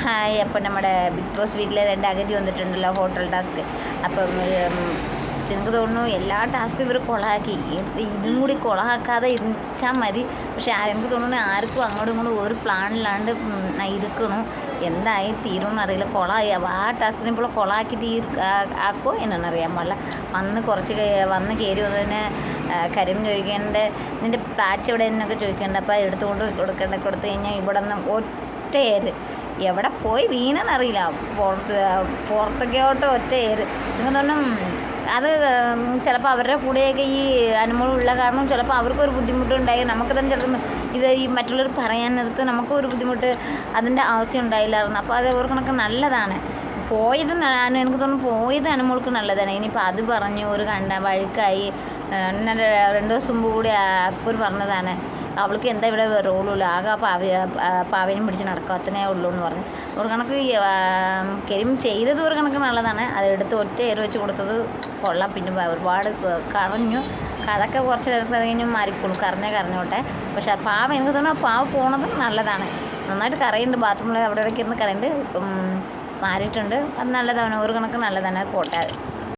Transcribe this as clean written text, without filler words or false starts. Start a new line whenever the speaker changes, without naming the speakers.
Hi. അപ്പം നമ്മുടെ big boss വീട്ടിലെ 2 അഗതി വന്നിട്ടുണ്ടല്ലോ, ഹോട്ടൽ ടാസ്ക്. അപ്പം എനിക്ക് തോന്നുന്നു എല്ലാ ടാസ്കും ഇവർ കൊളാക്കി. ഇതും കൂടി കൊളാക്കാതെ ഇരുന്നാൽ മതി. പക്ഷെ എനിക്ക് തോന്നുന്നു ആർക്കും അങ്ങോട്ടും ഇങ്ങോട്ടും ഒരു പ്ലാനില്ലാണ്ട് ഇരിക്കണു. എന്തായി തീരുമെന്ന് അറിയില്ല. കൊളായി ആ ടാസ്കിനെ ഇപ്പോൾ കൊളാക്കി ആക്കോ എന്നറിയാൻ പാടില്ല. വന്ന് കയറി വന്നതിന് കരീം ചോദിക്കേണ്ട നിൻ്റെ പ്ലാച്ച് എവിടെ എന്നൊക്കെ ചോദിക്കേണ്ട. അപ്പോൾ എടുത്തുകൊണ്ട് കൊടുത്തു കഴിഞ്ഞാൽ ഇവിടെ നിന്ന് ഒറ്റ ഏര് എവിടെ പോയി വീണെന്നറിയില്ല. പുറത്തൊക്കെയോട്ട് ഒറ്റ ഏര്. എനിക്ക് തോന്നുന്നു അത് ചിലപ്പോൾ അവരുടെ കൂടെയൊക്കെ ഈ അനുഭവമുള്ള കാരണം ചിലപ്പോൾ അവർക്കൊരു ബുദ്ധിമുട്ടുണ്ടായി. നമുക്ക് തന്നെ ചിലപ്പോൾ ഇത് ഈ മറ്റുള്ളവർ പറയാനടുത്ത് നമുക്കൊരു ബുദ്ധിമുട്ട് അതിൻ്റെ ആവശ്യം ഉണ്ടായില്ലായിരുന്നു. അപ്പോൾ അത് ഓർക്കണക്ക് നല്ലതാണ്. പോയത് എനിക്ക് തോന്നുന്നു പോയത് അനുമോൾക്ക് നല്ലതാണ്. ഇനിയിപ്പോൾ അത് പറഞ്ഞു ഒരു വഴുക്കായി. 2 ദിവസം മുമ്പ് കൂടി അക്ബർ പറഞ്ഞതാണ് അവൾക്ക് എന്താ ഇവിടെ റോളുള്ളൂ, ആകെ പാവനും പിടിച്ച് നടക്കാത്തനേ ഉള്ളൂ എന്ന് പറഞ്ഞു. ഒരു കണക്ക് കരീം ചെയ്തത് ഒരു കണക്ക് നല്ലതാണ്. അതെടുത്ത് ഒറ്റ ഏറ് വെച്ച് കൊടുത്തത് കൊള്ളാം. പിന്നെ ഒരുപാട് കരഞ്ഞു. കഥക്കെ കുറച്ച് നേരത്തെ കഴിഞ്ഞ് മാറിക്കോളും. കരഞ്ഞോട്ടെ. പക്ഷെ പാവ എനിക്ക് തോന്നുന്നു പാവ പോണത് നല്ലതാണ്. നന്നായിട്ട് കരയുന്നുണ്ട്. ബാത്റൂമിൽ അവിടെ ഇടയ്ക്ക് ഇരുന്ന് കരയുന്നുണ്ട്. ഇപ്പം മാറിയിട്ടുണ്ട്. അത് നല്ലതാണ്. ഒരു കണക്ക് നല്ലതാണ്. കോട്ട